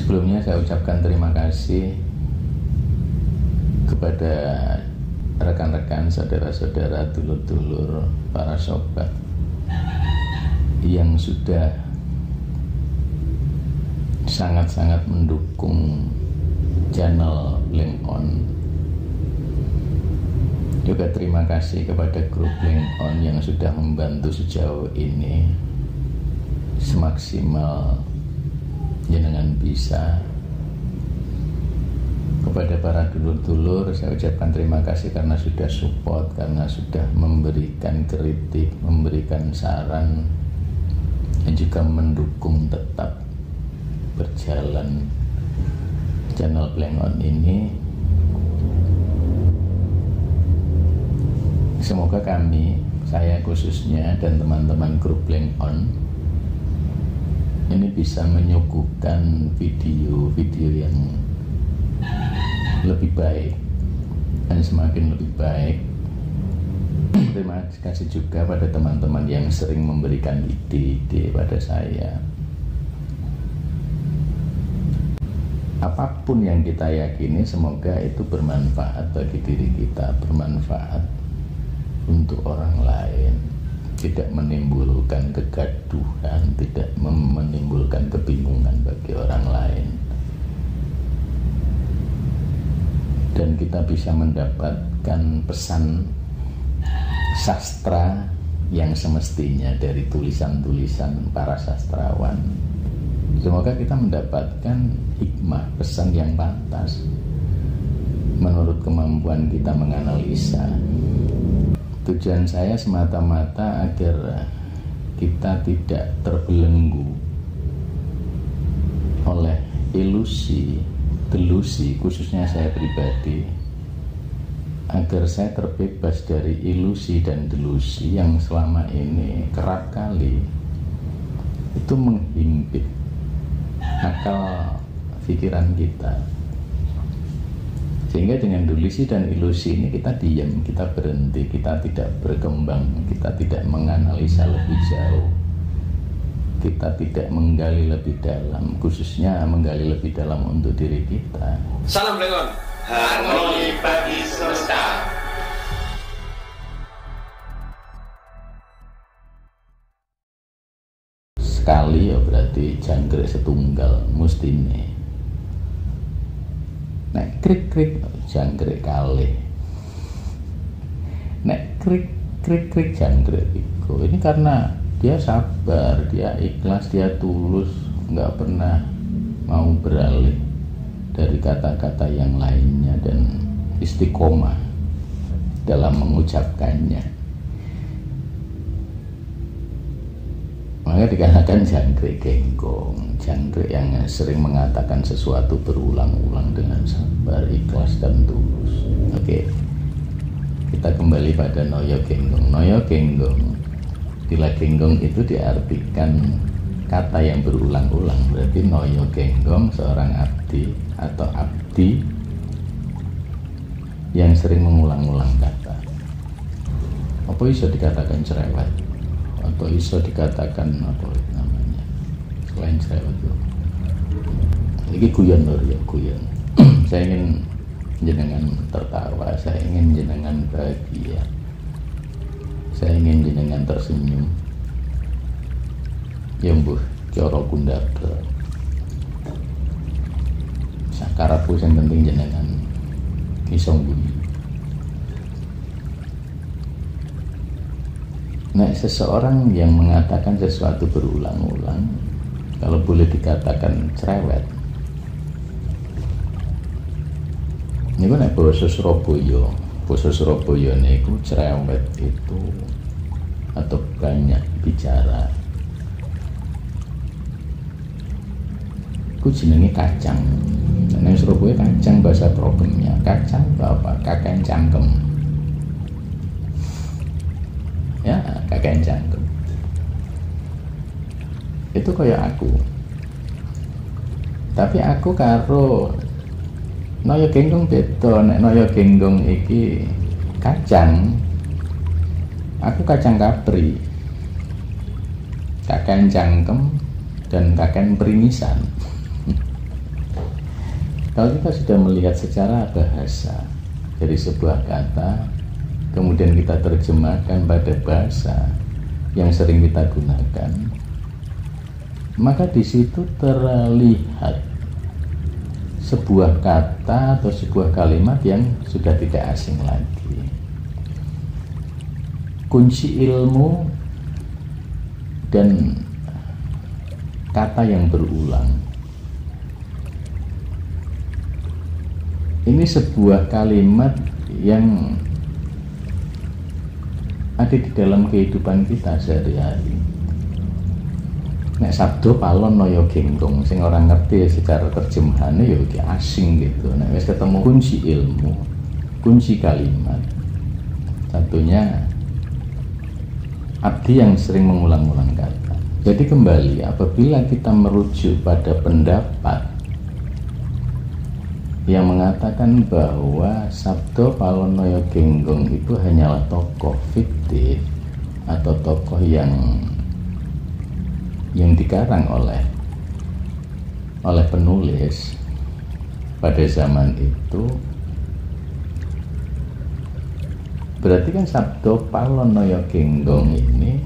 Sebelumnya saya ucapkan terima kasih kepada rekan-rekan, saudara-saudara, dulur-dulur, para sobat yang sudah sangat-sangat mendukung channel Blank On. Juga terima kasih kepada grup Blank On yang sudah membantu sejauh ini semaksimal jenengan bisa. Kepada para dulur-dulur saya ucapkan terima kasih karena sudah support, karena sudah memberikan kritik, memberikan saran, dan juga mendukung tetap berjalan channel Blank On ini. Semoga kami, saya khususnya dan teman-teman grup Blank On ini bisa menyuguhkan video-video yang lebih baik dan semakin lebih baik. Terima kasih juga pada teman-teman yang sering memberikan ide-ide pada saya. Apapun yang kita yakini, semoga itu bermanfaat bagi diri kita, bermanfaat untuk orang lain, tidak menimbulkan kegaduhan, tidak menimbulkan kebingungan bagi orang lain, dan kita bisa mendapatkan pesan sastra yang semestinya dari tulisan-tulisan para sastrawan. Semoga kita mendapatkan hikmah, pesan yang pantas menurut kemampuan kita menganalisa. Tujuan saya semata-mata agar kita tidak terbelenggu oleh ilusi, delusi, khususnya saya pribadi, agar saya terbebas dari ilusi dan delusi yang selama ini kerap kali itu menghimpit akal pikiran kita. Sehingga dengan delusi dan ilusi ini kita diam, kita berhenti, kita tidak berkembang, kita tidak menganalisa lebih jauh, kita tidak menggali lebih dalam, khususnya menggali lebih dalam untuk diri kita. Salam Blank On, harmoni bagi semesta. Sekali ya berarti jangkrik setunggal mustine. Nek krik-krik jangkrik kalih. Nek krik-krik jangkrik iku. Ini karena dia sabar, dia ikhlas, dia tulus, nggak pernah mau beralih dari kata-kata yang lainnya dan istiqomah dalam mengucapkannya. Maka dikatakan jangkrik genggong, jangkrik yang sering mengatakan sesuatu berulang-ulang dengan sabar, ikhlas, dan tulus. Oke, kita kembali pada noyo genggong. Noyo genggong, bila genggong itu diartikan kata yang berulang-ulang, berarti noyo genggong seorang abdi atau abdi yang sering mengulang-ulang kata. Apa bisa dikatakan cerewet? Atau iso dikatakan apa namanya selain cerewet itu? Ini guyon lho ya, guyon. Saya ingin jenengan tertawa, saya ingin jenengan bahagia, saya ingin jenengan tersenyum. Ya mbuh cara kundabra. Sakarepku sing penting jenengan iso guyu. Nah, seseorang yang mengatakan sesuatu berulang-ulang, kalau boleh dikatakan cerewet, ini kan bahasa Surabaya niku cerewet itu atau banyak bicara. Ku jenenge kacang. Nah, Surabaya kacang bahasa programnya. Kacang apa? Kakek cangkem. Ya, kakek cangkem. Itu kayak aku. Tapi aku karo noyo genggong beda. Nek noyo genggong iki kacang, aku kacang kapri. Kakek cangkem dan kakek peringisan. Kalau kita sudah melihat secara bahasa dari sebuah kata, kemudian kita terjemahkan pada bahasa yang sering kita gunakan, maka di situ terlihat sebuah kata atau sebuah kalimat yang sudah tidak asing lagi. Kunci ilmu dan kata yang berulang. Ini sebuah kalimat yang ada di dalam kehidupan kita sehari-hari. Nek sabdo palon noyo genggong, sing orang ngerti secara terjemahannya ya asing gitu. Nek wis ketemu kunci ilmu, kunci kalimat, satunya abdi yang sering mengulang-ulang kata. Jadi kembali, apabila kita merujuk pada pendapat yang mengatakan bahwa Sabdo Palonoyo Genggong itu hanyalah tokoh fiktif atau tokoh yang dikarang oleh penulis pada zaman itu, berarti kan Sabdo Palonoyo Genggong ini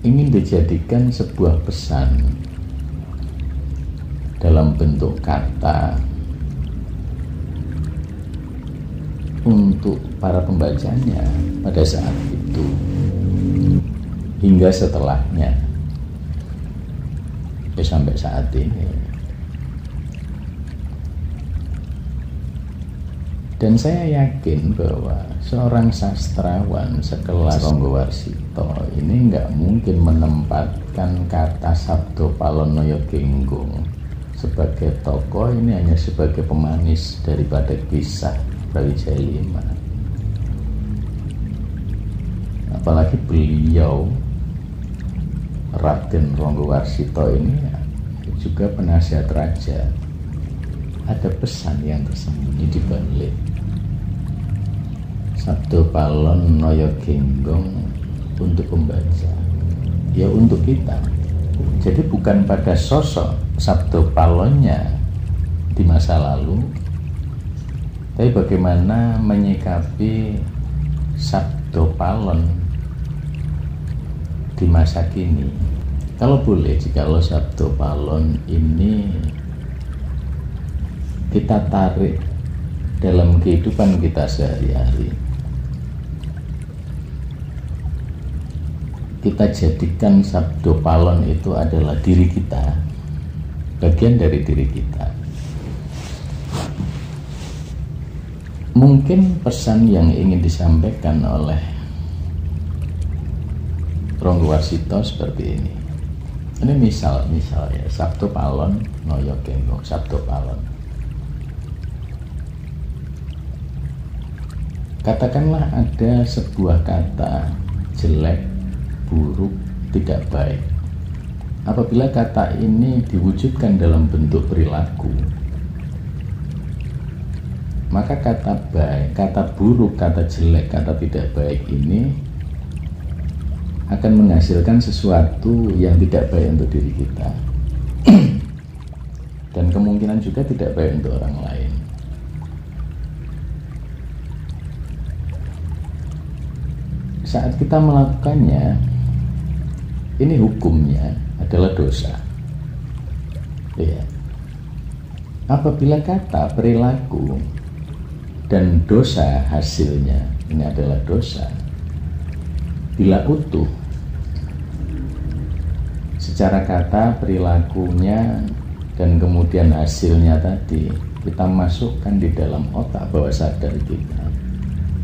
ingin dijadikan sebuah pesan dalam bentuk kata untuk para pembacanya pada saat itu hingga setelahnya sampai saat ini. Dan saya yakin bahwa seorang sastrawan sekelas Ronggo Warsito ini nggak mungkin menempatkan kata Sabdo Palonoyo Genggong sebagai tokoh ini hanya sebagai pemanis daripada kisah Brawijaya V. Apalagi beliau Raden Ronggo Warsito ini juga penasihat raja. Ada pesan yang tersembunyi di balik Sabdo Palonoyo Genggong untuk pembaca, ya untuk kita. Jadi bukan pada sosok Sabdo Palonnya di masa lalu, tapi bagaimana menyikapi Sabdo Palon di masa kini. Kalau boleh, jikalau Sabdo Palon ini kita tarik dalam kehidupan kita sehari-hari, kita jadikan Sabdo Palon itu adalah diri kita, bagian dari diri kita. Mungkin pesan yang ingin disampaikan oleh Ronggo Warsito seperti ini. Ini misal ya, Sabdo Palon Noyo Genggong, Sabdo Palon. Katakanlah ada sebuah kata jelek, buruk, tidak baik. Apabila kata ini diwujudkan dalam bentuk perilaku, maka kata baik, kata buruk, kata jelek, kata tidak baik ini akan menghasilkan sesuatu yang tidak baik untuk diri kita dan kemungkinan juga tidak baik untuk orang lain. Saat kita melakukannya, ini hukumnya adalah dosa. Ya. Apabila kata, perilaku, dan dosa hasilnya, ini adalah dosa, bila utuh secara kata, perilakunya, dan kemudian hasilnya tadi kita masukkan di dalam otak bawah sadar kita,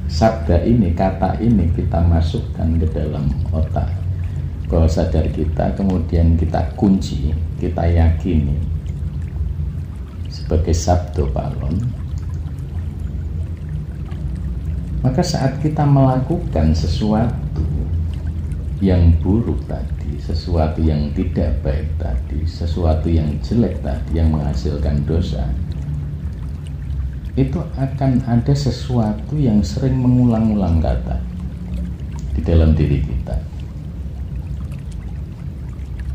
sabda ini, kata ini kita masukkan ke dalam otak bawah sadar kita, kemudian kita kunci, kita yakini sebagai Sabdo Palon. Maka saat kita melakukan sesuatu yang buruk tadi, sesuatu yang tidak baik tadi, sesuatu yang jelek tadi, yang menghasilkan dosa, itu akan ada sesuatu yang sering mengulang-ulang kata di dalam diri kita.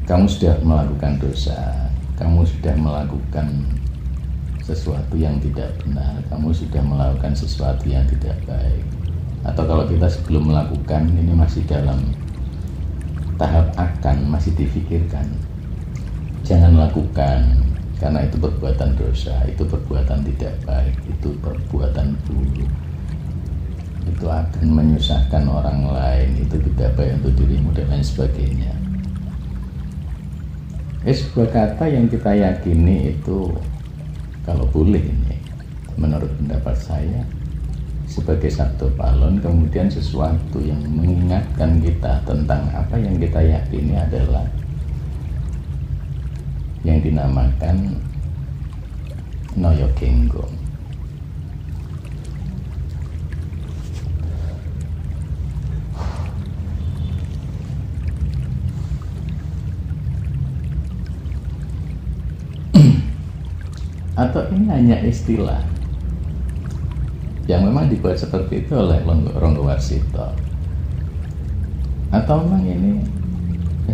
Kamu sudah melakukan dosa, kamu sudah melakukan sesuatu yang tidak benar, kamu sudah melakukan sesuatu yang tidak baik. Atau kalau kita sebelum melakukan, ini masih dalam tahap akan, masih difikirkan, jangan lakukan karena itu perbuatan dosa, itu perbuatan tidak baik, itu perbuatan buruk, itu akan menyusahkan orang lain, itu tidak baik untuk dirimu dan lain sebagainya. Sebuah kata yang kita yakini itu, kalau boleh ini menurut pendapat saya, sebagai sabdo palon, kemudian sesuatu yang mengingatkan kita tentang apa yang kita yakini adalah yang dinamakan Noyo Genggong. Atau ini hanya istilah yang memang dibuat seperti itu oleh Ronggo Warsito, atau memang ini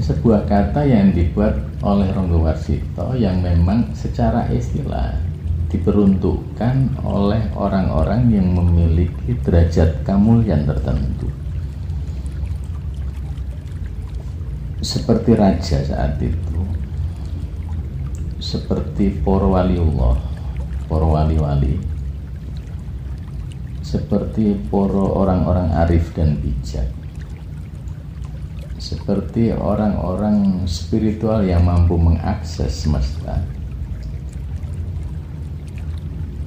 sebuah kata yang dibuat oleh Ronggo Warsito yang memang secara istilah diperuntukkan oleh orang-orang yang memiliki derajat kemuliaan tertentu, seperti raja saat itu, seperti para waliullah, para wali-wali, seperti para orang-orang arif dan bijak, seperti orang-orang spiritual yang mampu mengakses semesta,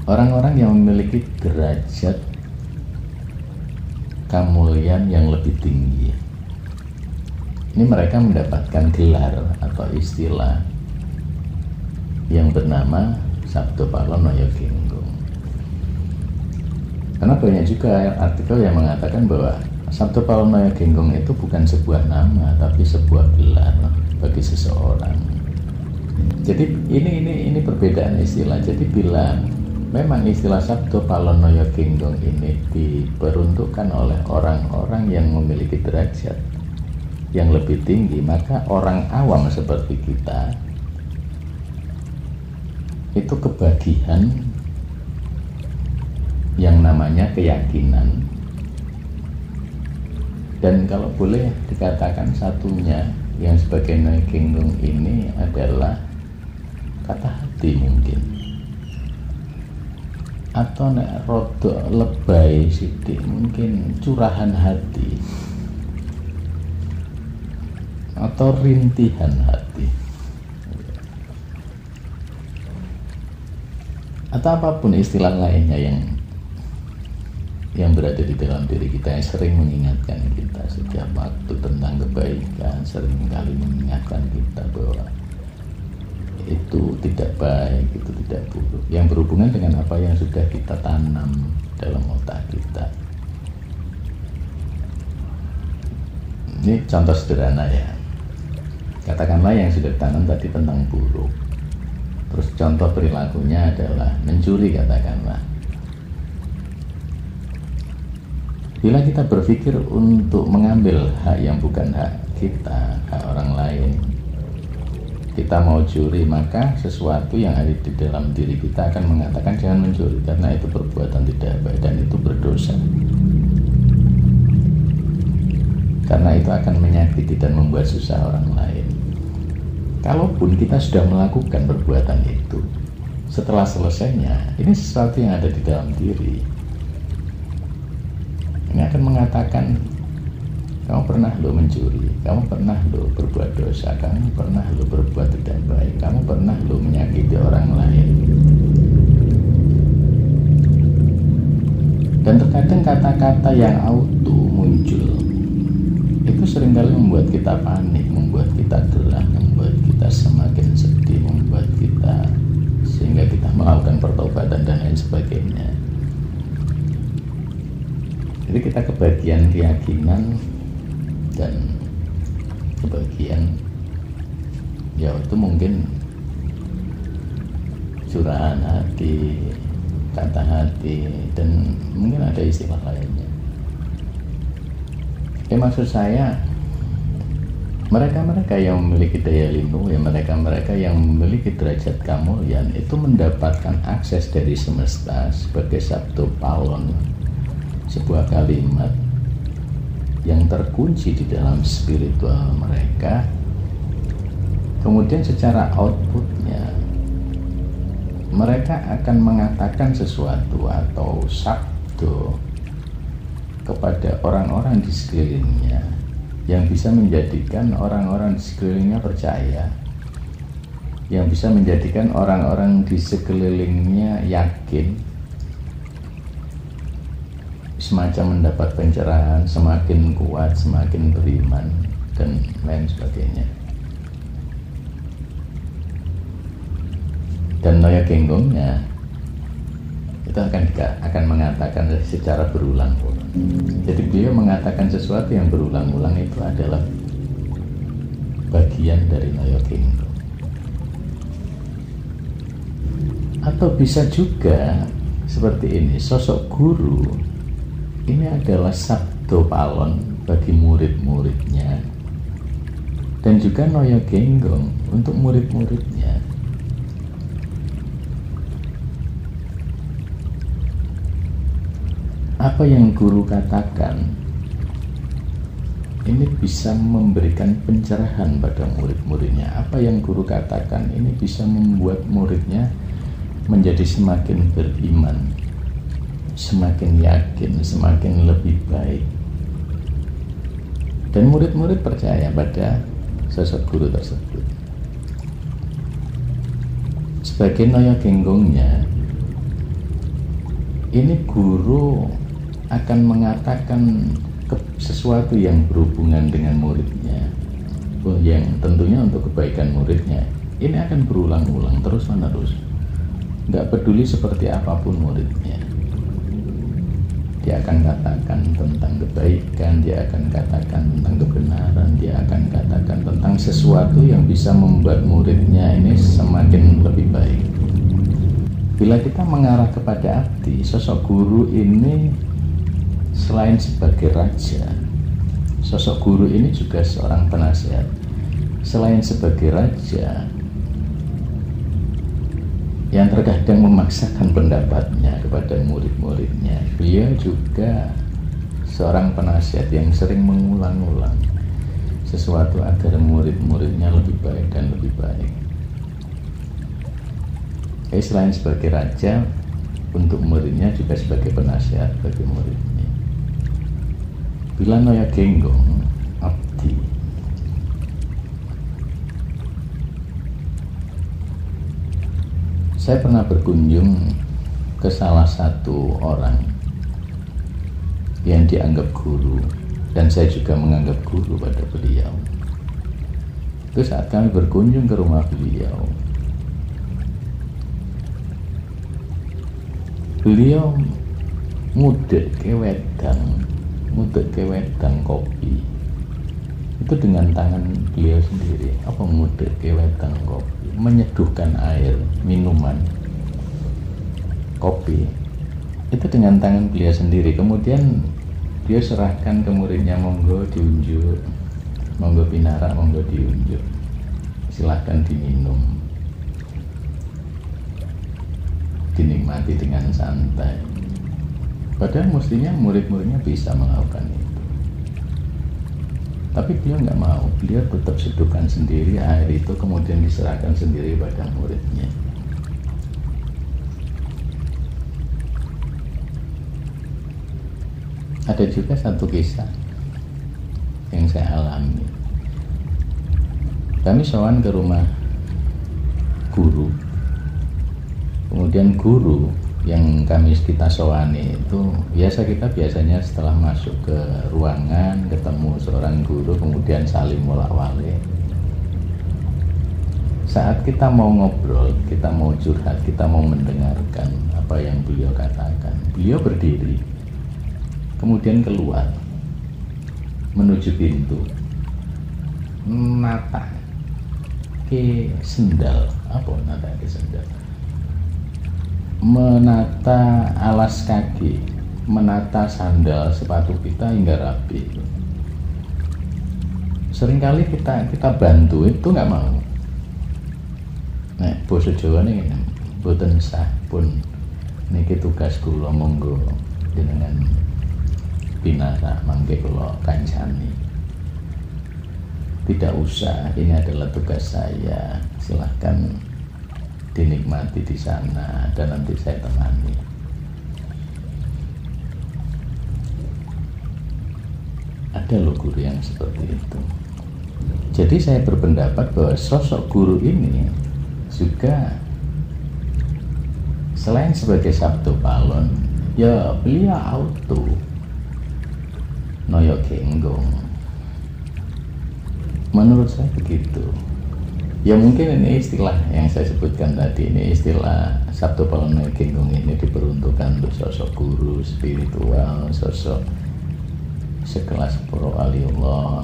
orang-orang yang memiliki derajat kemuliaan yang lebih tinggi. Ini mereka mendapatkan gelar atau istilah yang bernama Sabdo Palon Noyo Genggong. Karena banyak juga artikel yang mengatakan bahwa Sabdo Palon Noyo Genggong itu bukan sebuah nama, tapi sebuah gelar bagi seseorang. Jadi ini perbedaan istilah. Jadi bila memang istilah Sabdo Palon Noyo Genggong ini diperuntukkan oleh orang-orang yang memiliki derajat yang lebih tinggi, maka orang awam seperti kita itu kebagian yang namanya keyakinan. Dan kalau boleh dikatakan satunya yang sebagai Noyo Genggong ini adalah kata hati mungkin, atau nek rodok lebay sidik mungkin curahan hati atau rintihan hati, atau apapun istilah lainnya yang berada di dalam diri kita, yang sering mengingatkan kita setiap waktu tentang kebaikan, sering kali mengingatkan kita bahwa itu tidak baik, itu tidak buruk, yang berhubungan dengan apa yang sudah kita tanam dalam otak kita. Ini contoh sederhana ya, katakanlah yang sudah ditanam tadi tentang buruk, terus contoh perilakunya adalah mencuri katakanlah. Bila kita berpikir untuk mengambil hak yang bukan hak kita, hak orang lain, kita mau curi, maka sesuatu yang ada di dalam diri kita akan mengatakan jangan mencuri karena itu perbuatan tidak baik dan itu berdosa, karena itu akan menyakiti dan membuat susah orang lain. Kalaupun kita sudah melakukan perbuatan itu, setelah selesainya ini sesuatu yang ada di dalam diri, ini akan mengatakan kamu pernah lo mencuri, kamu pernah lo berbuat dosa, kamu pernah lo berbuat tidak baik, kamu pernah lo menyakiti orang lain. Dan terkadang kata-kata yang auto muncul itu seringkali membuat kita panik, membuat kita gerah, membuat kita semakin sedih, membuat kita sehingga kita melakukan pertobatan dan lain sebagainya. Jadi kita kebagian keyakinan dan kebagian ya itu mungkin curahan hati, kata hati, dan mungkin ada istilah lainnya. Maksud saya Mereka-mereka yang memiliki daya lindung, ya mereka-mereka yang memiliki derajat kemuliaan itu mendapatkan akses dari semesta sebagai sabdo palon, sebuah kalimat yang terkunci di dalam spiritual mereka. Kemudian secara outputnya mereka akan mengatakan sesuatu atau sabdo kepada orang-orang di sekelilingnya, yang bisa menjadikan orang-orang di sekelilingnya percaya, yang bisa menjadikan orang-orang di sekelilingnya yakin, semacam mendapat pencerahan, semakin kuat, semakin beriman, dan lain sebagainya. Dan Noya Genggongnya itu akan mengatakan secara berulang-ulang. Jadi beliau mengatakan sesuatu yang berulang-ulang itu adalah bagian dari Noya Genggong. Atau bisa juga seperti ini, sosok guru ini adalah sabdo palon bagi murid-muridnya, dan juga Noya Genggong untuk murid-muridnya. Apa yang guru katakan ini bisa memberikan pencerahan pada murid-muridnya. Apa yang guru katakan ini bisa membuat muridnya menjadi semakin beriman, semakin yakin, semakin lebih baik. Dan murid-murid percaya pada sosok guru tersebut. Sebagai Noya Genggongnya, ini guru akan mengatakan sesuatu yang berhubungan dengan muridnya, yang tentunya untuk kebaikan muridnya. Ini akan berulang-ulang terus-menerus, nggak peduli seperti apapun muridnya. Dia akan katakan tentang kebaikan, dia akan katakan tentang kebenaran, dia akan katakan tentang sesuatu yang bisa membuat muridnya ini semakin lebih baik. Bila kita mengarah kepada abdi, sosok guru ini selain sebagai raja, sosok guru ini juga seorang penasihat. Selain sebagai raja yang terkadang memaksakan pendapatnya kepada murid-muridnya, beliau juga seorang penasihat yang sering mengulang-ulang sesuatu agar murid-muridnya lebih baik dan lebih baik. Jadi selain sebagai raja, untuk muridnya juga sebagai penasihat bagi muridnya. Bila Noya Genggong abdi, saya pernah berkunjung ke salah satu orang yang dianggap guru, dan saya juga menganggap guru pada beliau. Itu saat kami berkunjung ke rumah beliau, beliau ngudek ke wedang kopi itu dengan tangan beliau sendiri. Apa ngudek ke wedang kopi? Menyeduhkan air minuman kopi itu dengan tangan beliau sendiri. Kemudian dia serahkan ke muridnya, monggo diunjuk, monggo pinarak, monggo diunjuk, silahkan diminum, dinikmati dengan santai. Padahal mestinya murid-muridnya bisa melakukan itu, tapi beliau nggak mau. Beliau tetap seduhkan sendiri air itu, kemudian diserahkan sendiri pada muridnya. Ada juga satu kisah yang saya alami. Kami sowan ke rumah guru, kemudian guru yang kita sowani itu biasanya setelah masuk ke ruangan ketemu seorang guru, kemudian saling molak-walik. Saat kita mau ngobrol, kita mau curhat, kita mau mendengarkan apa yang beliau katakan, beliau berdiri kemudian keluar menuju pintu, nata ke sendal, menata alas kaki, menata sandal sepatu kita hingga rapi. seringkali kita bantu itu nggak mau. Nah, basa Jawa ini boten sah pun niki tugas kula, monggo jenengan binasa mangke kula kancani. Tidak usah, ini adalah tugas saya, silahkan dinikmati di sana dan nanti saya temani. Ada loh guru yang seperti itu. Jadi saya berpendapat bahwa sosok guru ini juga selain sebagai sabdo palon, ya beliau auto noyo genggong. Menurut saya begitu. Ya mungkin ini istilah yang saya sebutkan tadi, ini istilah sabdo palon noyo genggong ini diperuntukkan untuk sosok guru spiritual, sosok sekelas para waliullah,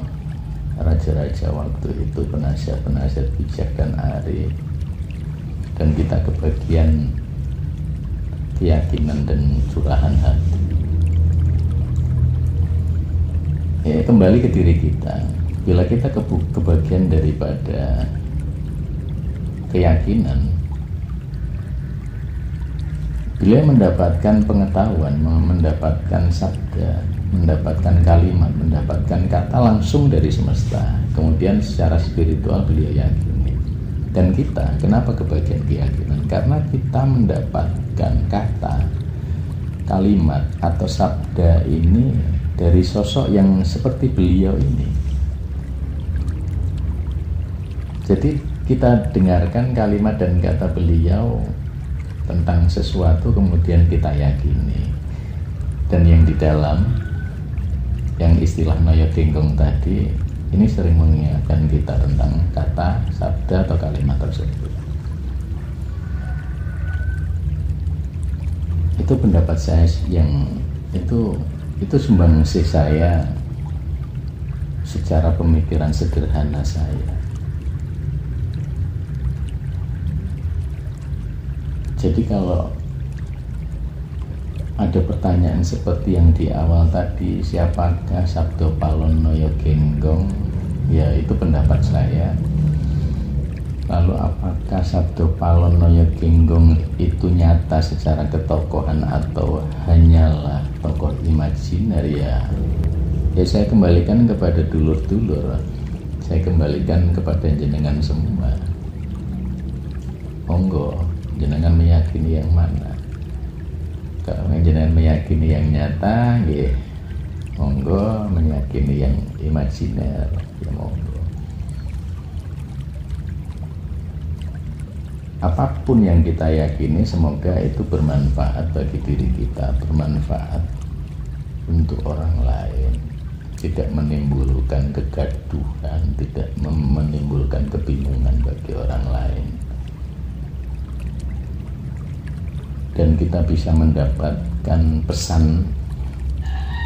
raja-raja waktu itu, penasihat-penasihat bijak dan arif, dan kita kebagian keyakinan dan curahan hati. Ya, kembali ke diri kita. Bila kita kebagian daripada keyakinan, bila mendapatkan pengetahuan, mendapatkan sabda, mendapatkan kalimat, mendapatkan kata langsung dari semesta, kemudian secara spiritual beliau yakini. Dan kita, kenapa kebagian keyakinan? Karena kita mendapatkan kata, kalimat atau sabda ini dari sosok yang seperti beliau ini. Jadi kita dengarkan kalimat dan kata beliau tentang sesuatu, kemudian kita yakini. Dan yang di dalam, yang istilah noyo genggong tadi, ini sering mengingatkan kita tentang kata, sabda atau kalimat tersebut. Itu pendapat saya yang itu sumbangsih saya secara pemikiran sederhana saya. Jadi kalau ada pertanyaan seperti yang di awal tadi, siapakah Sabdo Palon Noyo Genggong? Ya, itu pendapat saya. Lalu apakah Sabdo Palon Noyo Genggong itu nyata secara ketokohan atau hanyalah tokoh imajiner? Ya saya kembalikan kepada dulur-dulur, saya kembalikan kepada jenengan semua. Monggo jenengan meyakini yang mana. Kalau jenengan meyakini yang nyata, ya monggo, meyakini yang imajiner, ya monggo. Apapun yang kita yakini, semoga itu bermanfaat bagi diri kita, bermanfaat untuk orang lain, tidak menimbulkan kegaduhan, tidak menimbulkan kebingungan bagi orang lain. Dan kita bisa mendapatkan pesan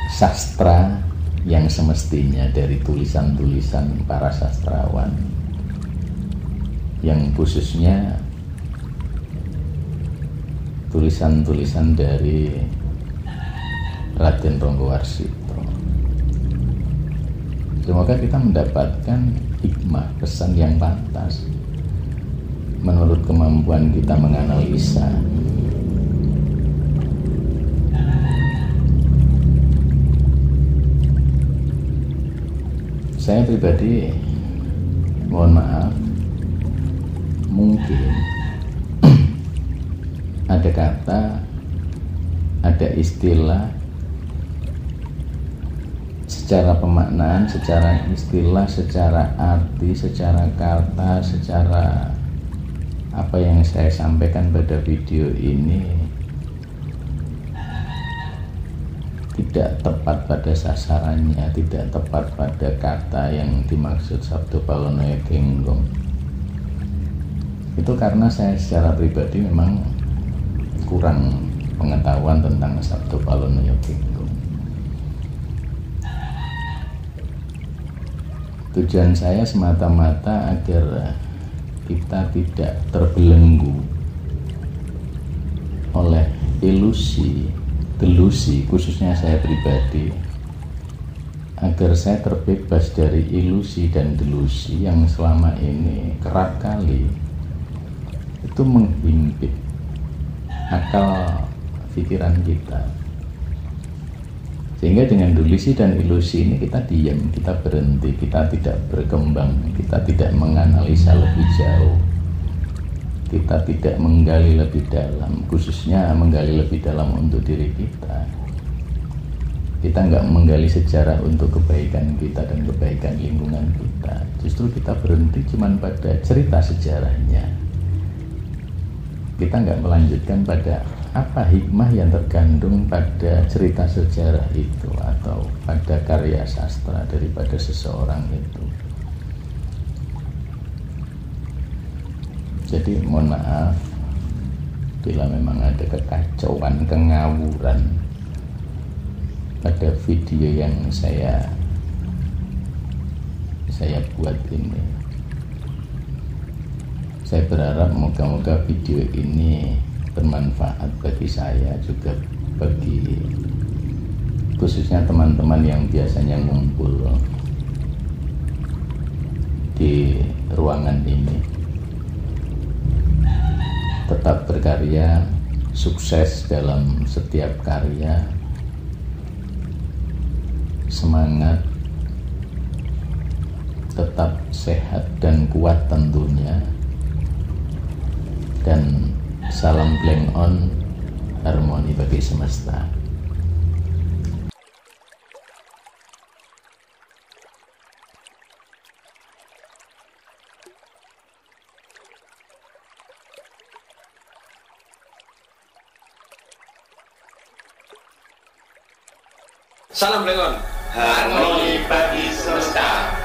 sastra yang semestinya dari tulisan-tulisan para sastrawan, yang khususnya tulisan-tulisan dari Raden Ronggo Warsito. Semoga kita mendapatkan hikmah, pesan yang pantas menurut kemampuan kita menganalisa. Saya pribadi, mohon maaf, mungkin ada kata, ada istilah, secara pemaknaan, secara istilah, secara arti, secara kata, secara apa yang saya sampaikan pada video ini tidak tepat pada sasarannya, tidak tepat pada kata yang dimaksud Sabdo Palon Noyo Genggong. Itu karena saya secara pribadi memang kurang pengetahuan tentang Sabdo Palon Noyo Genggong. Tujuan saya semata-mata agar kita tidak terbelenggu oleh ilusi, delusi, khususnya saya pribadi, agar saya terbebas dari ilusi dan delusi yang selama ini kerap kali itu menghimpit akal pikiran kita, sehingga dengan delusi dan ilusi ini kita diam, kita berhenti, kita tidak berkembang, kita tidak menganalisa lebih jauh, kita tidak menggali lebih dalam, khususnya menggali lebih dalam untuk diri kita. Kita nggak menggali sejarah untuk kebaikan kita dan kebaikan lingkungan kita. Justru kita berhenti cuman pada cerita sejarahnya. Kita nggak melanjutkan pada apa hikmah yang terkandung pada cerita sejarah itu atau pada karya sastra daripada seseorang itu. Jadi mohon maaf bila memang ada kekacauan, kengawuran pada video yang saya buat ini. Saya berharap moga-moga video ini bermanfaat bagi saya, juga bagi khususnya teman-teman yang biasanya ngumpul di ruangan ini. Tetap berkarya, sukses dalam setiap karya, semangat, tetap sehat dan kuat tentunya, dan salam blank on, harmoni bagi semesta. Salam Blank On, harmoni bagi semesta.